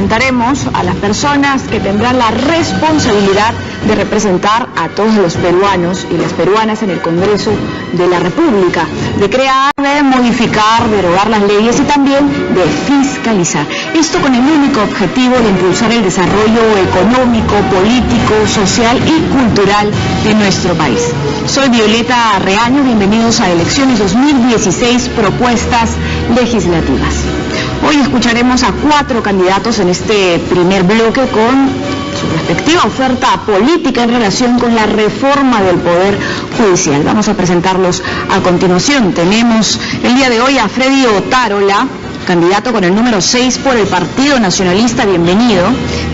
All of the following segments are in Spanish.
presentaremos a las personas que tendrán la responsabilidad de representar a todos los peruanos y las peruanas en el Congreso de la República, de crear, de modificar, derogar las leyes y también de fiscalizar. Esto con el único objetivo de impulsar el desarrollo económico, político, social y cultural de nuestro país. Soy Violeta Reaño, bienvenidos a Elecciones 2016, propuestas legislativas. Hoy escucharemos a 4 candidatos en este primer bloque con su respectiva oferta política en relación con la reforma del Poder Judicial. Vamos a presentarlos a continuación. Tenemos el día de hoy a Freddy Otárola, candidato con el número 6 por el Partido Nacionalista, bienvenido.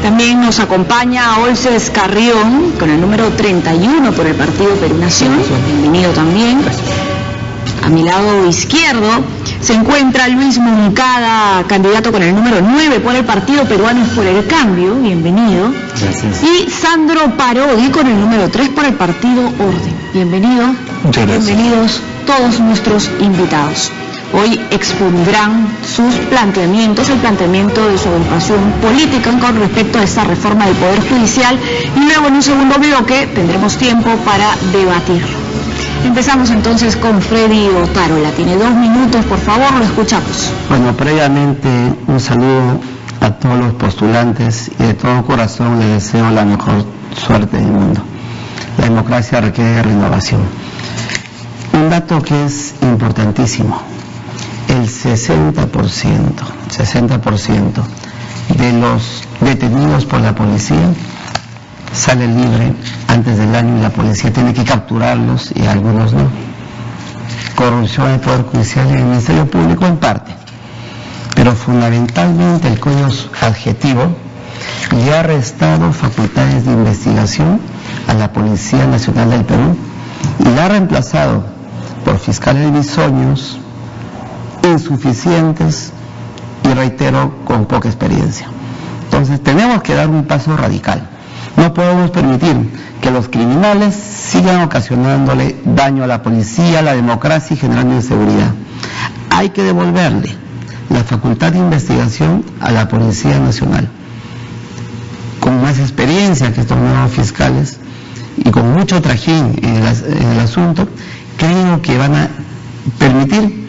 También nos acompaña Olces Carrión, con el número 31 por el Partido Perú Nación, bienvenido también. A mi lado izquierdo se encuentra Luis Moncada, candidato con el número 9 por el Partido Peruanos por el Cambio, bienvenido. Gracias. Y Sandro Parodi con el número 3 por el Partido Orden, bienvenido. Muchas gracias. Bienvenidos todos nuestros invitados. Hoy expondrán sus planteamientos, el planteamiento de su agrupación política con respecto a esta reforma del Poder Judicial, y luego en un segundo bloque tendremos tiempo para debatirlo. Empezamos entonces con Freddy Otárola. Tiene 2 minutos, por favor, lo escuchamos. Bueno, previamente un saludo a todos los postulantes y de todo corazón les deseo la mejor suerte del mundo. La democracia requiere de renovación. Un dato que es importantísimo: el 60% de los detenidos por la policía sale libre antes del año y la policía tiene que capturarlos y algunos no. Corrupción del Poder Judicial y el Ministerio Público en parte, pero fundamentalmente el código adjetivo le ha restado facultades de investigación a la Policía Nacional del Perú y la ha reemplazado por fiscales bisoños, insuficientes y, reitero, con poca experiencia. Entonces tenemos que dar un paso radical. No podemos permitir que los criminales sigan ocasionándole daño a la policía, a la democracia y generando inseguridad. Hay que devolverle la facultad de investigación a la Policía Nacional, con más experiencia que estos nuevos fiscales y con mucho trajín en el asunto. Creo que van a permitir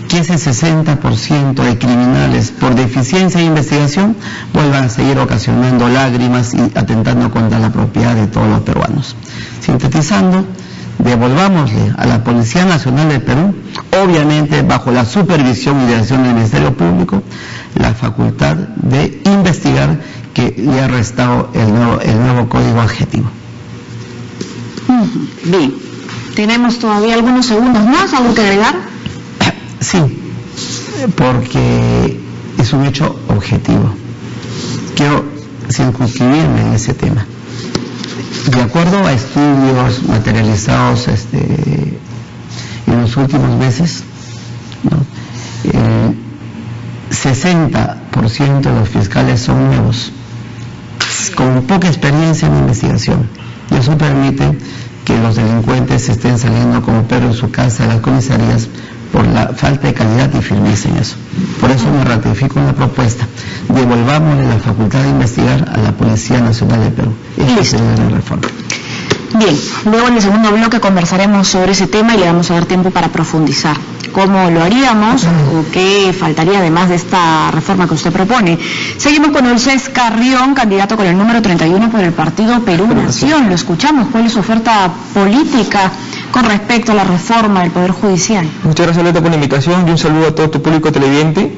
que ese 60% de criminales por deficiencia de investigación vuelvan a seguir ocasionando lágrimas y atentando contra la propiedad de todos los peruanos. Sintetizando, devolvámosle a la Policía Nacional del Perú, obviamente bajo la supervisión y dirección del Ministerio Público, la facultad de investigar que le ha restado el nuevo código adjetivo. Bien, tenemos todavía algunos segundos más, ¿algo que agregar? Sí, porque es un hecho objetivo. Quiero circunscribirme en ese tema. De acuerdo a estudios materializados en los últimos meses, ¿no?, el 60% de los fiscales son nuevos, con poca experiencia en investigación, y eso permite que los delincuentes estén saliendo como perro en su casa de las comisarías por la falta de calidad y firmeza en eso. Por eso me ratifico en la propuesta: devolvámosle la facultad de investigar a la Policía Nacional del Perú. Esta sería la reforma. Bien, luego en el segundo bloque conversaremos sobre ese tema y le vamos a dar tiempo para profundizar cómo lo haríamos o qué faltaría además de esta reforma que usted propone. Seguimos con Olces Carrión, candidato con el número 31 por el Partido Perú Nación. Lo escuchamos. ¿Cuál es su oferta política con respecto a la reforma del Poder Judicial? Muchas gracias, Leta, por la invitación y un saludo a todo tu público televidente.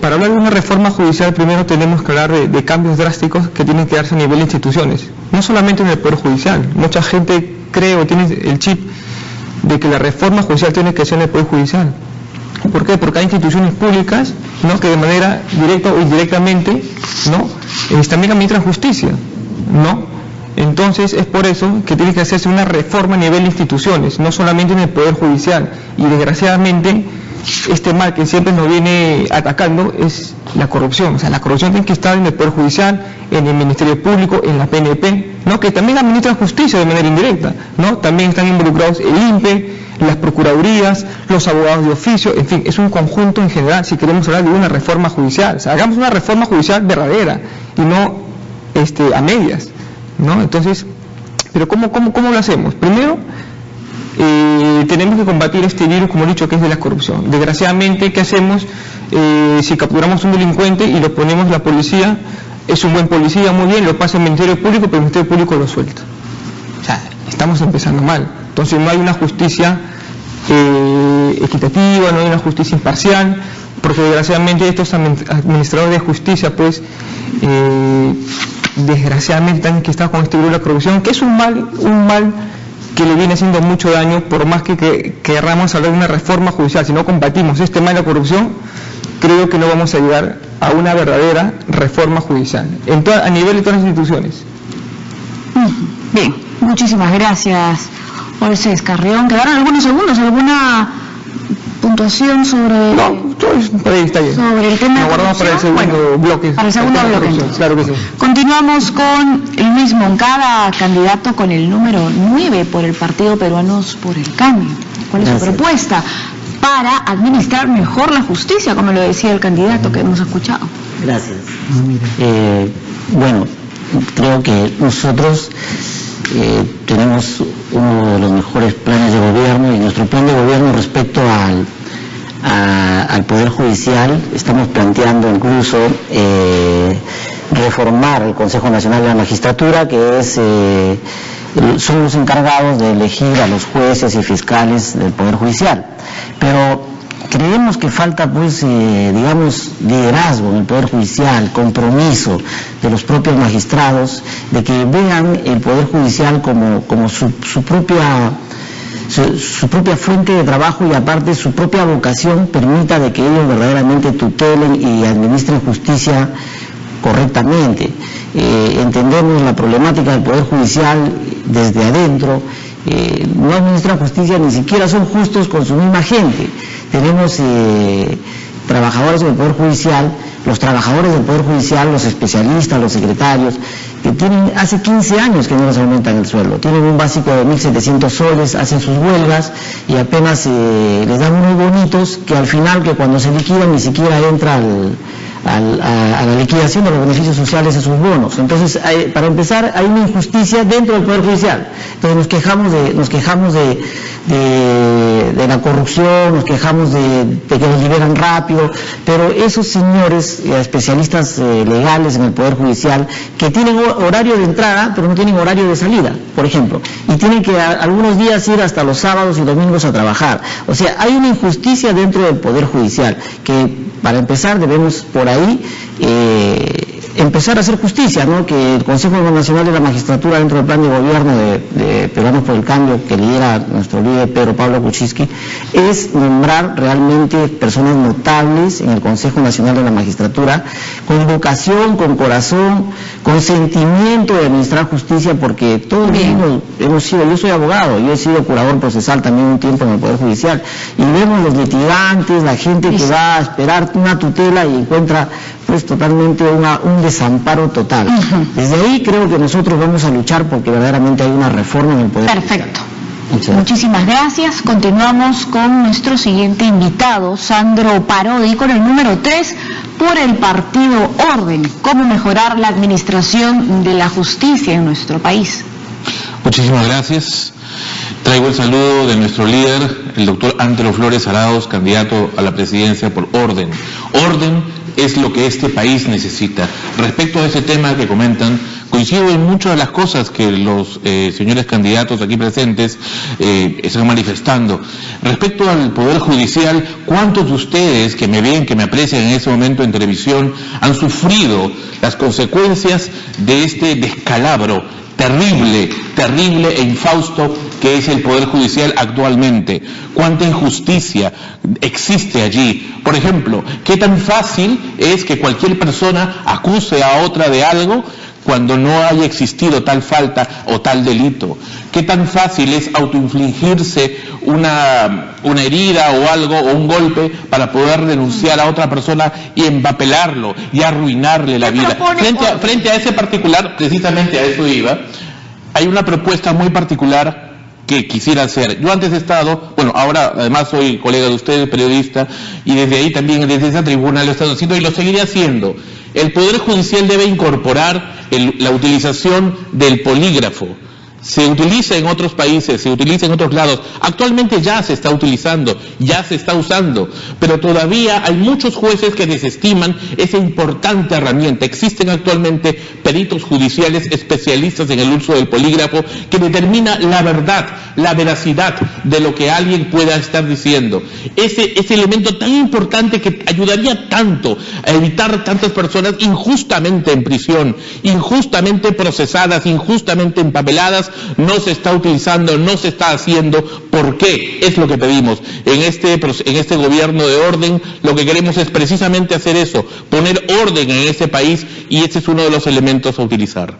Para hablar de una reforma judicial, primero tenemos que hablar de cambios drásticos que tienen que darse a nivel de instituciones, no solamente en el Poder Judicial. Mucha gente cree o tiene el chip de que la reforma judicial tiene que ser en el Poder Judicial. ¿Por qué? Porque hay instituciones públicas, ¿no?, que de manera directa o indirectamente, ¿no?, también administran justicia, ¿no? Entonces es por eso que tiene que hacerse una reforma a nivel de instituciones, no solamente en el Poder Judicial. Y desgraciadamente este mal que siempre nos viene atacando es la corrupción. O sea, la corrupción tiene que estar en el Poder Judicial, en el Ministerio Público, en la PNP, ¿no?, que también administran justicia de manera indirecta, ¿no? También están involucrados el INPE, las procuradurías, los abogados de oficio, en fin, es un conjunto en general si queremos hablar de una reforma judicial. O sea, hagamos una reforma judicial verdadera y no a medias, ¿no? Entonces, pero ¿cómo lo hacemos? Primero, tenemos que combatir este virus, como he dicho, que es de la corrupción. Desgraciadamente, ¿qué hacemos? Si capturamos un delincuente y lo ponemos la policía, es un buen policía, muy bien, lo pasa al Ministerio Público, pero el Ministerio Público lo suelta. O sea, estamos empezando mal. Entonces no hay una justicia equitativa, no hay una justicia imparcial, porque desgraciadamente estos administradores de justicia, pues, desgraciadamente han estado con este virus de la corrupción, que es un mal que le viene haciendo mucho daño, por más que querramos hablar de una reforma judicial. Si no combatimos este mal de la corrupción, creo que no vamos a llegar a una verdadera reforma judicial, a nivel de todas las instituciones. Bien, muchísimas gracias, Moisés Carrión. Quedaron algunos segundos, ¿alguna puntuación sobre...? No, está bien. Sobre el tema de guardamos para el segundo bloque. Para el segundo bloque. Claro que sí. Continuamos con Luis Moncada, candidato con el número 9 por el Partido Peruanos por el Cambio. ¿Cuál es su propuesta para administrar mejor la justicia, como lo decía el candidato que hemos escuchado? Gracias. Bueno, creo que nosotros tenemos uno de los mejores planes de gobierno, y nuestro plan de gobierno respecto al Poder Judicial, estamos planteando incluso reformar el Consejo Nacional de la Magistratura, que son los encargados de elegir a los jueces y fiscales del Poder Judicial. Pero creemos que falta, pues, liderazgo en el Poder Judicial, compromiso de los propios magistrados, de que vean el Poder Judicial como su propia fuente de trabajo, y aparte su propia vocación permita de que ellos verdaderamente tutelen y administren justicia correctamente. Entendemos la problemática del Poder Judicial desde adentro. No administran justicia, ni siquiera son justos con su misma gente. Tenemos trabajadores del Poder Judicial, los trabajadores del Poder Judicial, los especialistas, los secretarios, que tienen hace 15 años que no les aumentan el sueldo, tienen un básico de 1.700 soles, hacen sus huelgas y apenas les dan unos bonitos que al final, que cuando se liquidan, ni siquiera entra a la liquidación de los beneficios sociales a sus bonos. Entonces, para empezar, hay una injusticia dentro del Poder Judicial. Entonces nos quejamos de la corrupción, nos quejamos de que nos liberan rápido, pero esos señores especialistas legales en el Poder Judicial, que tienen horario de entrada pero no tienen horario de salida, por ejemplo, y tienen que algunos días ir hasta los sábados y domingos a trabajar. O sea, hay una injusticia dentro del Poder Judicial que, para empezar, debemos por ahí empezar a hacer justicia, ¿no? Que el Consejo Nacional de la Magistratura, dentro del plan de gobierno de Peruanos por el Cambio, que lidera nuestro líder Pedro Pablo Kuczynski, es nombrar realmente personas notables en el Consejo Nacional de la Magistratura, con vocación, con corazón, con sentimiento de administrar justicia, porque todos hemos sido, yo soy abogado, yo he sido curador procesal también un tiempo en el Poder Judicial, y vemos los litigantes, la gente que va a esperar una tutela y encuentra, pues, totalmente un desamparo total. Desde ahí creo que nosotros vamos a luchar porque verdaderamente hay una reforma en el Poder Judicial. Perfecto. Muchísimas gracias. Continuamos con nuestro siguiente invitado, Sandro Parodi, con el número 3 por el Partido Orden. ¿Cómo mejorar la administración de la justicia en nuestro país? Muchísimas gracias. Traigo el saludo de nuestro líder, el doctor Antero Flores Arauz, candidato a la presidencia por Orden. Orden es lo que este país necesita. Respecto a ese tema que comentan, coincido en muchas de las cosas que los señores candidatos aquí presentes están manifestando. Respecto al Poder Judicial, ¿cuántos de ustedes que me ven, que me aprecian en ese momento en televisión, han sufrido las consecuencias de este descalabro terrible e infausto que es el Poder Judicial actualmente? ¿Cuánta injusticia existe allí? Por ejemplo, ¿qué tan fácil es que cualquier persona acuse a otra de algo cuando no haya existido tal falta o tal delito? ¿Qué tan fácil es autoinfligirse una herida o algo, o un golpe, para poder denunciar a otra persona y empapelarlo y arruinarle la vida? Frente a ese particular, precisamente a eso iba, hay una propuesta muy particular que que quisiera hacer. Yo antes he estado, bueno, ahora además soy colega de ustedes, periodista, y desde ahí también, desde esa tribuna lo he estado haciendo y lo seguiré haciendo. El Poder Judicial debe incorporar la utilización del polígrafo. Se utiliza en otros países, se utiliza en otros lados. Actualmente ya se está utilizando, ya se está usando, pero todavía hay muchos jueces que desestiman esa importante herramienta. Existen actualmente peritos judiciales especialistas en el uso del polígrafo que determina la verdad, la veracidad de lo que alguien pueda estar diciendo. Ese elemento tan importante que ayudaría tanto a evitar tantas personas injustamente en prisión, injustamente procesadas, injustamente empapeladas, no se está utilizando, no se está haciendo. ¿Por qué? Es lo que pedimos. En este gobierno de orden, lo que queremos es precisamente hacer eso, poner orden en este país, y ese es uno de los elementos a utilizar.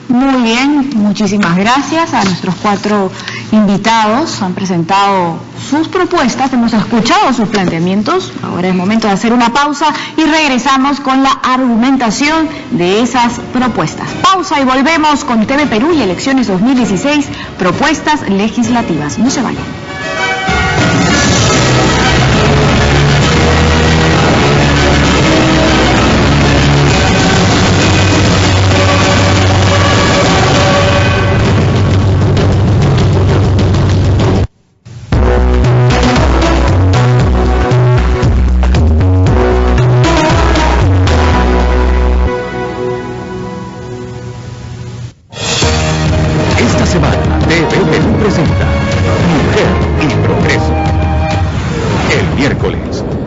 Muy bien, muchísimas gracias a nuestros 4 invitados. Han presentado sus propuestas, hemos escuchado sus planteamientos. Ahora es momento de hacer una pausa y regresamos con la argumentación de esas propuestas. Pausa y volvemos con TV Perú y elecciones 2016, propuestas legislativas. No se vayan.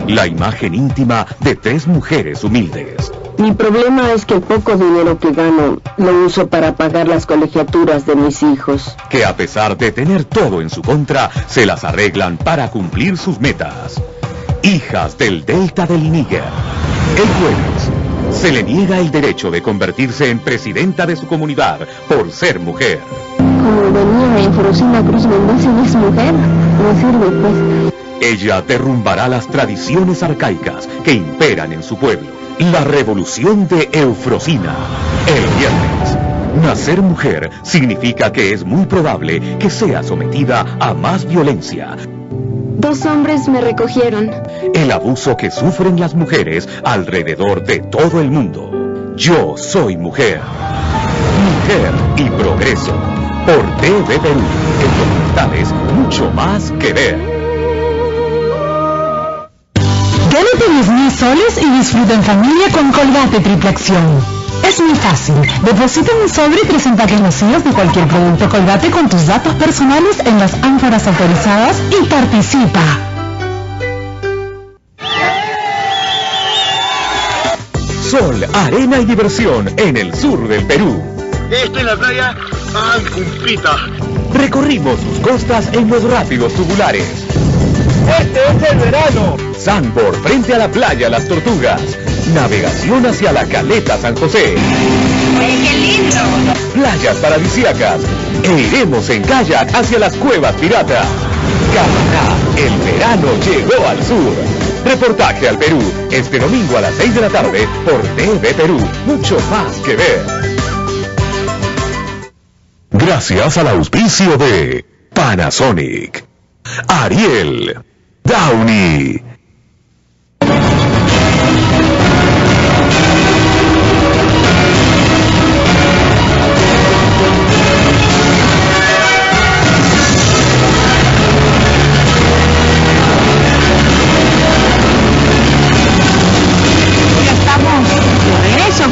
La imagen íntima de 3 mujeres humildes. Mi problema es que el poco dinero que gano lo uso para pagar las colegiaturas de mis hijos. Que a pesar de tener todo en su contra, se las arreglan para cumplir sus metas. Hijas del Delta del Níger. El jueves, se le niega el derecho de convertirse en presidenta de su comunidad por ser mujer. Como venía Eufrosina Cruz Mendoza y es mujer, no sirve pues. Ella derrumbará las tradiciones arcaicas que imperan en su pueblo. La revolución de Eufrosina. El viernes. Nacer mujer significa que es muy probable que sea sometida a más violencia. 2 hombres me recogieron. El abuso que sufren las mujeres alrededor de todo el mundo. Yo soy mujer. Mujer y progreso. Por TV Perú. En documentales mucho más que ver. Gánate 10.000 soles y disfruta en familia con Colgate Triple Acción. Es muy fácil. Deposita un sobre y 3 empaques vacíos de cualquier producto Colgate con tus datos personales en las ánforas autorizadas y participa. Sol, arena y diversión en el sur del Perú. Esto es la playa Ancumpita. Recorrimos sus costas en los rápidos tubulares. Este es el verano. Sandboard frente a la playa Las Tortugas. Navegación hacia la caleta San José. ¡Oye, qué lindo! Playas paradisíacas. E iremos en kayak hacia las cuevas piratas. Camaná, el verano llegó al sur. Reportaje al Perú, este domingo a las 6 de la tarde por TV Perú. Mucho más que ver. Gracias al auspicio de Panasonic, Ariel, Downy.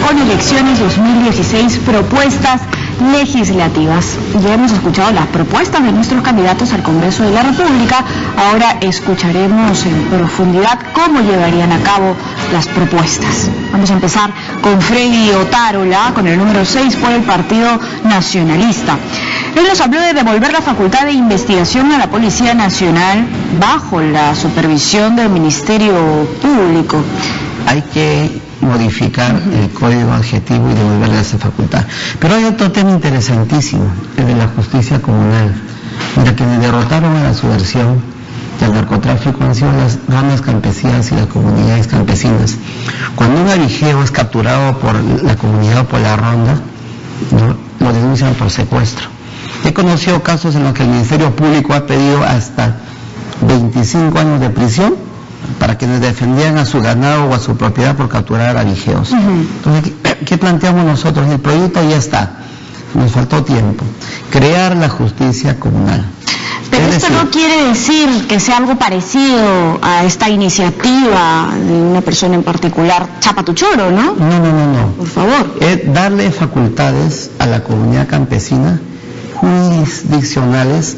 Con elecciones 2016, propuestas legislativas. Ya hemos escuchado las propuestas de nuestros candidatos al Congreso de la República. Ahora escucharemos en profundidad cómo llevarían a cabo las propuestas. Vamos a empezar con Freddy Otárola, con el número 6 por el Partido Nacionalista. Él nos habló de devolver la facultad de investigación a la Policía Nacional bajo la supervisión del Ministerio Público. Hay que modificar el código adjetivo y devolverle esa facultad. Pero hay otro tema interesantísimo, el de la justicia comunal. Mira, quienes derrotaron a la subversión del narcotráfico han sido las ramas campesinas y las comunidades campesinas. Cuando un avigeo es capturado por la comunidad o por la ronda, ¿no?, lo denuncian por secuestro. He conocido casos en los que el Ministerio Público ha pedido hasta 25 años de prisión para quienes defendían a su ganado o a su propiedad por capturar abigeos. Entonces, ¿qué planteamos nosotros? El proyecto ya está, nos faltó tiempo. Crear la justicia comunal. Pero esto no quiere decir que sea algo parecido a esta iniciativa de una persona en particular, Chapa tu choro, ¿no? No. Por favor. Es darle facultades a la comunidad campesina jurisdiccionales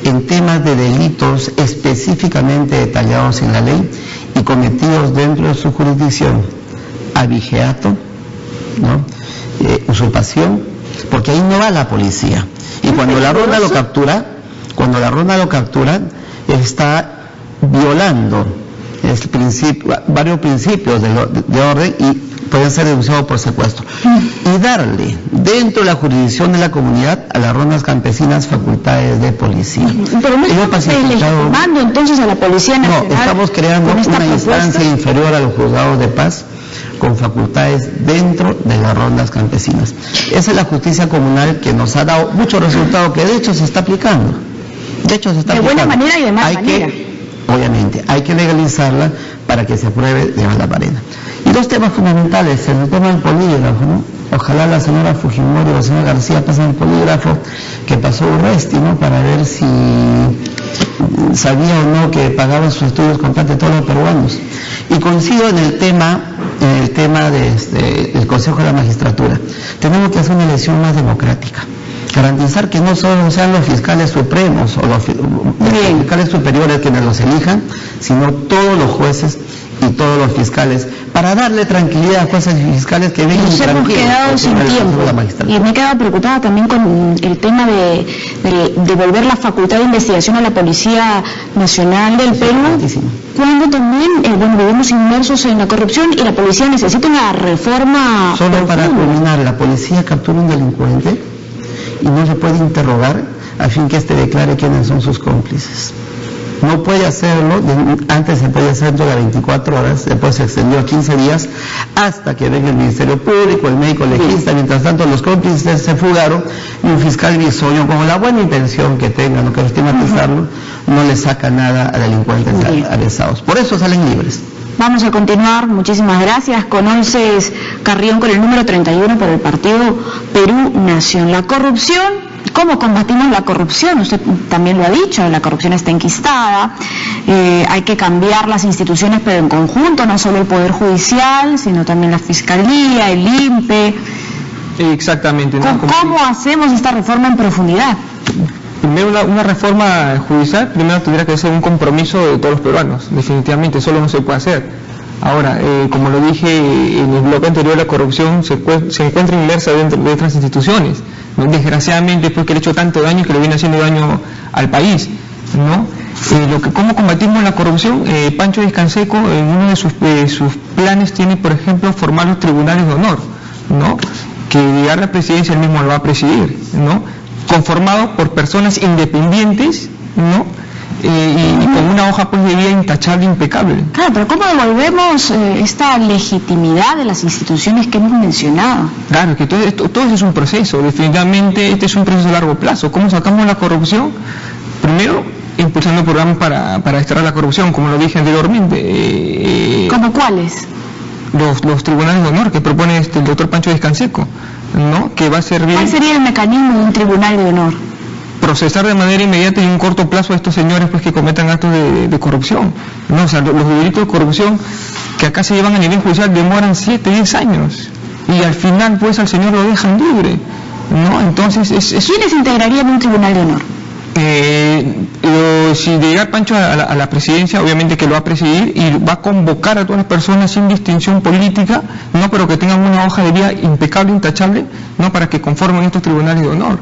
en temas de delitos específicamente detallados en la ley y cometidos dentro de su jurisdicción. Abigeato, ¿no? Usurpación, porque ahí no va la policía. Y cuando la ronda lo captura, está violando varios principios de orden y pueden ser denunciados por secuestro. Y darle, dentro de la jurisdicción de la comunidad, a las rondas campesinas facultades de policía. Pero no estamos legitimando entonces a la Policía Nacional. No, estamos creando una instancia inferior a los juzgados de paz con facultades dentro de las rondas campesinas. Esa es la justicia comunal que nos ha dado muchos resultados, que de hecho se está aplicando. De buena manera y de mala manera. Obviamente, hay que legalizarla para que se apruebe de mala manera. Y dos temas fundamentales, el tema del polígrafo, ¿no? Ojalá la señora Fujimori o la señora García pasen el polígrafo que pasó Urresti, ¿no? Para ver si sabía o no que pagaban sus estudios con parte de todos los peruanos. Y coincido en el tema del Consejo de la Magistratura. Tenemos que hacer una elección más democrática. Garantizar que no solo sean los fiscales supremos o los fiscales superiores quienes los elijan, sino todos los jueces y todos los fiscales, para darle tranquilidad a jueces y fiscales que vengan tranquilos. Nos hemos quedado sin tiempo y me he quedado preocupada también con el tema de devolver la facultad de investigación a la Policía Nacional del Perú, cuando también vivimos inmersos en la corrupción y la policía necesita una reforma. Solo para culminar, la policía captura un delincuente y no se puede interrogar a fin que éste declare quiénes son sus cómplices. No puede hacerlo, antes se podía hacer dentro de 24 horas, después se extendió a 15 días, hasta que venga el Ministerio Público, el médico legista. Mientras tanto los cómplices se fugaron y un fiscal bisoño, con la buena intención que tenga, no quiero estigmatizarlo, no le saca nada a delincuentes arezados. Por eso salen libres. Vamos a continuar, muchísimas gracias, con Onces Carrión con el número 31 por el partido Perú Nación. La corrupción, ¿cómo combatimos la corrupción? Usted también lo ha dicho, la corrupción está enquistada, hay que cambiar las instituciones pero en conjunto, no solo el Poder Judicial, sino también la Fiscalía, el INPE. Exactamente. ¿No? ¿Cómo hacemos esta reforma en profundidad? Primero, una reforma judicial, primero tendría que ser un compromiso de todos los peruanos, definitivamente, solo no se puede hacer. Ahora, como lo dije en el bloque anterior, la corrupción se encuentra inmersa dentro de otras instituciones, ¿no? Desgraciadamente, después que le ha hecho tanto daño que le viene haciendo daño al país, ¿no? ¿Cómo combatimos la corrupción? Pancho Vizcanseco, en uno de sus planes, tiene, por ejemplo, formar los tribunales de honor, ¿no? Que llegar a la presidencia él mismo lo va a presidir, ¿no? Conformado por personas independientes, ¿no? Y con una hoja pues de vida intachable, impecable. Claro, pero ¿cómo devolvemos esta legitimidad de las instituciones que hemos mencionado? Claro, que todo eso es un proceso, definitivamente este es un proceso a largo plazo. ¿Cómo sacamos la corrupción? Primero, impulsando programas para desterrar la corrupción, como lo dije anteriormente. ¿Cómo cuáles? Los tribunales de honor que propone el doctor Pancho Vizcanseco, ¿no? Que va a servir. ¿Cuál sería el mecanismo de un tribunal de honor? Procesar de manera inmediata y en un corto plazo a estos señores pues que cometan actos de corrupción, ¿no? O sea, los delitos de corrupción que acá se llevan a nivel judicial demoran 7, 10 años y al final pues al señor lo dejan libre, ¿no? Entonces ¿quiénes integrarían un tribunal de honor? Si llegar Pancho a la presidencia, obviamente que lo va a presidir y va a convocar a todas las personas sin distinción política, no, pero que tengan una hoja de vida impecable, intachable, no, para que conformen estos tribunales de honor,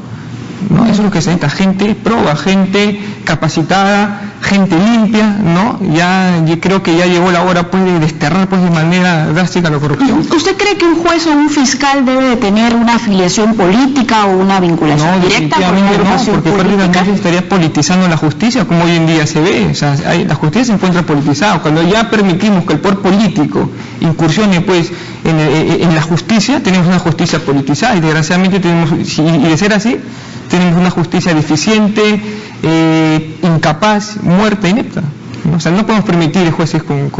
¿no? Eso es lo que se necesita, gente proba, gente capacitada, gente limpia, ¿no? Yo creo que ya llegó la hora pues de desterrar pues de manera drástica la corrupción. ¿Usted cree que un juez o un fiscal debe de tener una afiliación política o una vinculación directa con una agrupación porque prácticamente estaría politizando la justicia como hoy en día se ve, o sea, la justicia se encuentra politizada. Cuando ya permitimos que el poder político incursione pues en la justicia tenemos una justicia politizada y desgraciadamente y de ser así, tenemos una justicia deficiente, incapaz, muerta, inepta. O sea, no podemos permitir jueces con...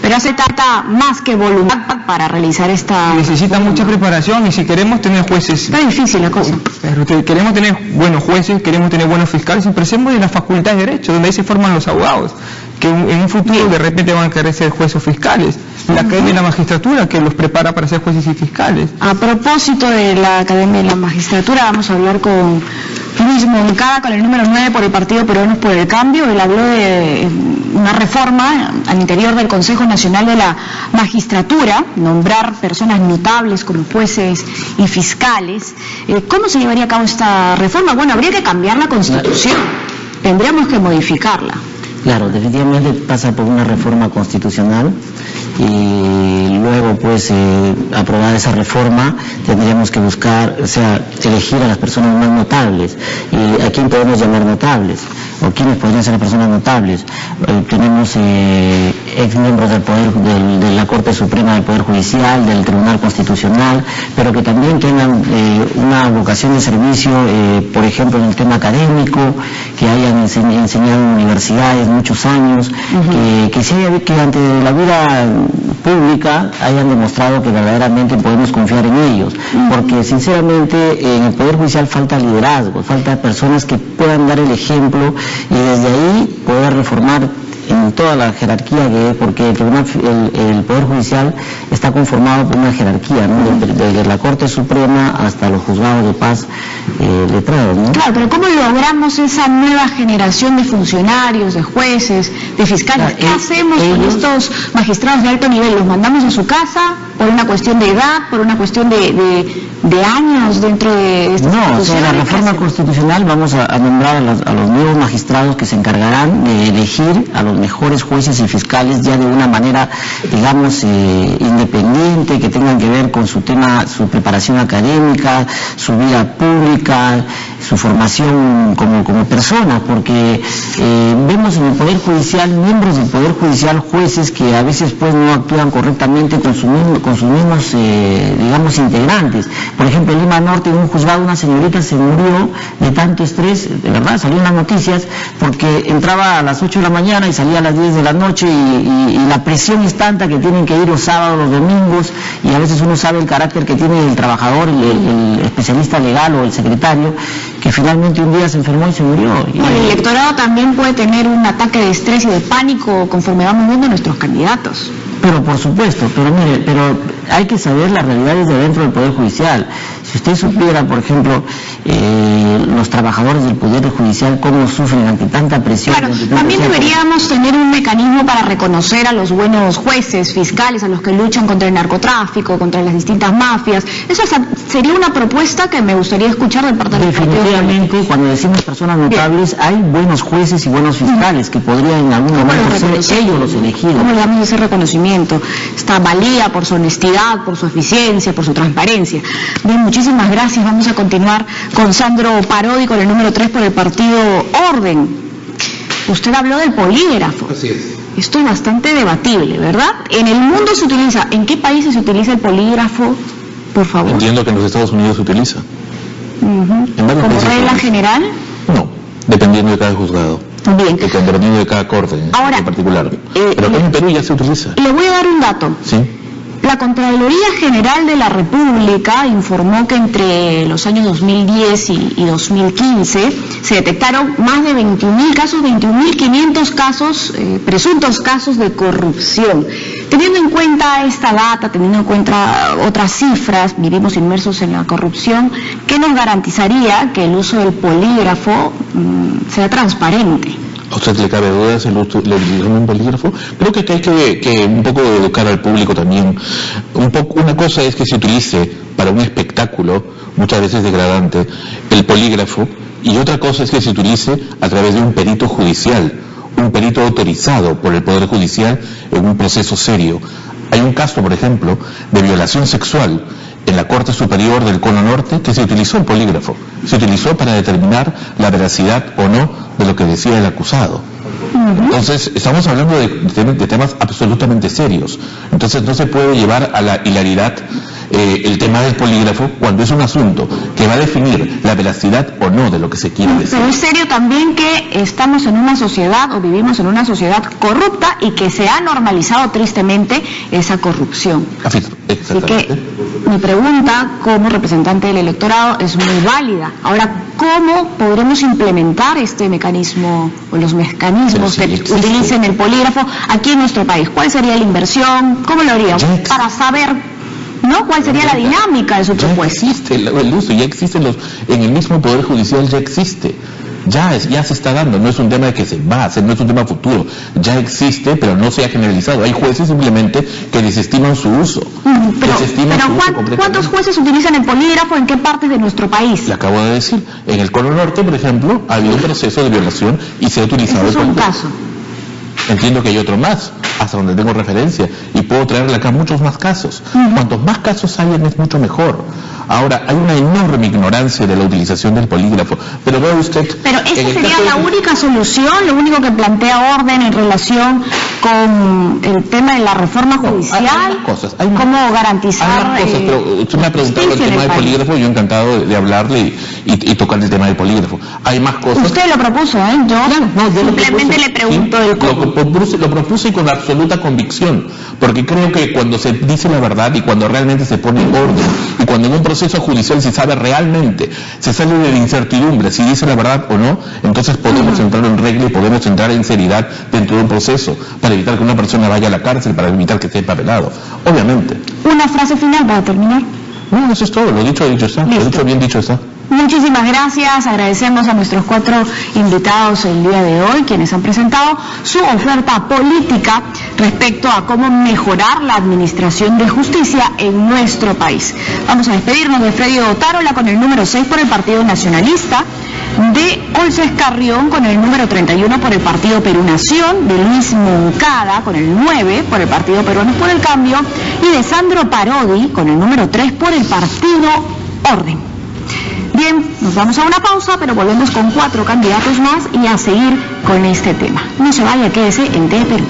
Pero hace tanta más que voluntad para realizar esta... Necesita mucha preparación y si queremos tener jueces... Está difícil la cosa. Pero queremos tener buenos jueces, queremos tener buenos fiscales, empecemos de la Facultad de Derecho, donde ahí se forman los abogados, que en un futuro de repente van a querer ser jueces o fiscales. La Academia de la Magistratura, que los prepara para ser jueces y fiscales. A propósito de la Academia de la Magistratura, vamos a hablar con Luis Moncada, con el número 9 por el Partido Peruanos por el Cambio. Él habló de una reforma al interior del Consejo Nacional de la Magistratura, nombrar personas notables como jueces y fiscales. ¿Cómo se llevaría a cabo esta reforma? Bueno, habría que cambiar la Constitución, tendríamos que modificarla. Claro, definitivamente pasa por una reforma constitucional y luego pues aprobada esa reforma tendríamos que buscar, o sea, elegir a las personas más notables. ¿Y a quién podemos llamar notables? ¿O quiénes podrían ser las personas notables? Tenemos ex miembros del poder, de la Corte Suprema del Poder Judicial, del Tribunal Constitucional, pero que también tengan una vocación de servicio, por ejemplo en el tema académico, que hayan enseñado en universidades muchos años, que ante la vida pública hayan demostrado que verdaderamente podemos confiar en ellos, porque sinceramente en el Poder Judicial falta liderazgo, falta personas que puedan dar el ejemplo y desde ahí poder reformar en toda la jerarquía que es, porque el Poder Judicial está conformado por una jerarquía, ¿no? Desde la Corte Suprema hasta los juzgados de paz letrados, ¿no? Claro, pero ¿cómo logramos esa nueva generación de funcionarios, de jueces, de fiscales? ¿Qué hacemos con estos magistrados de alto nivel? ¿Los mandamos a su casa por una cuestión de edad, por una cuestión de años dentro de estas instituciones? No, o sea, la reforma constitucional vamos a nombrar a los nuevos magistrados que se encargarán de elegir a los mejores jueces y fiscales ya de una manera, digamos, independiente, que tengan que ver con su tema, su preparación académica, su vida pública, su formación como persona, porque vemos en el Poder Judicial, miembros del Poder Judicial, jueces que a veces pues no actúan correctamente con sus mismos, digamos, integrantes. Por ejemplo, en Lima Norte, en un juzgado, una señorita se murió de tanto estrés, de verdad, salió en las noticias, porque entraba a las 8 de la mañana y salía a las 10 de la noche y la presión es tanta que tienen que ir los sábados, los domingos, y a veces uno sabe el carácter que tiene el trabajador, el especialista legal o el secretario, que finalmente un día se enfermó y se murió. Bueno, el electorado también puede tener un ataque de estrés y de pánico conforme vamos viendo nuestros candidatos. Pero por supuesto, pero mire, pero hay que saber las realidades de dentro del Poder Judicial. Si usted supiera, por ejemplo, los trabajadores del Poder Judicial cómo sufren ante tanta presión. Claro, también deberíamos tener un mecanismo para reconocer a los buenos jueces, fiscales, a los que luchan contra el narcotráfico, contra las distintas mafias. Esa sería una propuesta que me gustaría escuchar del Partido. Definitivamente, cuando decimos personas notables, hay buenos jueces y buenos fiscales que podrían en algún momento ser ellos los elegidos. ¿Cómo le damos ese reconocimiento? Esta valía por su honestidad, por su eficiencia, por su transparencia. Bien, muchísimas gracias. Vamos a continuar con Sandro Parodi, con el número 3 por el Partido Orden. Usted habló del polígrafo. Así es. Esto es bastante debatible, ¿verdad? En el mundo se utiliza. ¿En qué países se utiliza el polígrafo? Por favor. Entiendo que en los Estados Unidos se utiliza. ¿Como regla general? No, dependiendo de cada juzgado. Bien. Dependiendo de cada corte Ahora, en particular. Pero acá en Perú ya se utiliza. Le voy a dar un dato. Sí. La Contraloría General de la República informó que entre los años 2010 y 2015 se detectaron más de 21.000 casos, 21.500 casos, presuntos casos de corrupción. Teniendo en cuenta esta data, teniendo en cuenta otras cifras, vivimos inmersos en la corrupción, ¿qué nos garantizaría que el uso del polígrafo sea transparente? ¿A usted le cabe dudas el uso de un polígrafo? Creo que hay que un poco educar al público también. Una cosa es que se utilice para un espectáculo, muchas veces degradante, el polígrafo, y otra cosa es que se utilice a través de un perito judicial, un perito autorizado por el Poder Judicial en un proceso serio. Hay un caso, por ejemplo, de violación sexual en la Corte Superior del Cono Norte que se utilizó el polígrafo. Se utilizó para determinar la veracidad o no de lo que decía el acusado. Entonces, estamos hablando de temas absolutamente serios. Entonces, no se puede llevar a la hilaridad el tema del polígrafo cuando es un asunto que va a definir la veracidad o no de lo que se quiere decir. Pero es serio también que estamos en una sociedad o vivimos en una sociedad corrupta y que se ha normalizado tristemente esa corrupción. Exactamente. Así que mi pregunta como representante del electorado es muy válida. Ahora, ¿cómo podremos implementar este mecanismo o los mecanismos que utilicen el polígrafo aquí en nuestro país? ¿Cuál sería la inversión? ¿Cómo lo haríamos? Para saber, ¿no? ¿Cuál sería la dinámica de su propuesta? Ya existe el uso, ya existe en el mismo Poder Judicial, ya existe. Ya se está dando, no es un tema de que se va a hacer, no es un tema futuro, ya existe, pero no se ha generalizado. Hay jueces simplemente que desestiman su uso. ¿Cuántos jueces utilizan el polígrafo en qué partes de nuestro país? Le acabo de decir, en el Cono Norte, por ejemplo, ha habido un proceso de violación y se ha utilizado el polígrafo. Es un caso. Entiendo que hay otro más, hasta donde tengo referencia, y puedo traerle acá muchos más casos. Cuantos más casos hayan es mucho mejor. Ahora, hay una enorme ignorancia de la utilización del polígrafo, pero vea usted... Pero esa sería la única solución, lo único que plantea Orden en relación con el tema de la reforma judicial. Hay más cosas. ¿Cómo garantizar? Hay más cosas, pero usted me ha preguntado el tema del polígrafo, yo encantado de hablarle y tocar el tema del polígrafo. Hay más cosas. Usted lo propuso, ¿eh? Yo simplemente le pregunto el cómo. Lo propuse con absoluta convicción, porque creo que cuando se dice la verdad y cuando realmente se pone orden, y cuando en un proceso judicial se sabe realmente, se sale de la incertidumbre si dice la verdad o no, entonces podemos entrar en regla y podemos entrar en seriedad dentro de un proceso para evitar que una persona vaya a la cárcel, para evitar que esté empapelado, obviamente. Una frase final para terminar. No, eso es todo, lo dicho está, lo dicho bien dicho está. Muchísimas gracias, agradecemos a nuestros 4 invitados el día de hoy, quienes han presentado su oferta política respecto a cómo mejorar la administración de justicia en nuestro país. Vamos a despedirnos de Freddy Otárola con el número 6 por el Partido Nacionalista, de Olses Carrión con el número 31 por el Partido Perú Nación, de Luis Moncada con el 9 por el Partido Peruanos por el Cambio y de Sandro Parodi con el número 3 por el Partido Orden. Bien, nos vamos a una pausa, pero volvemos con 4 candidatos más y a seguir con este tema. No se vaya, quédese en TV Perú.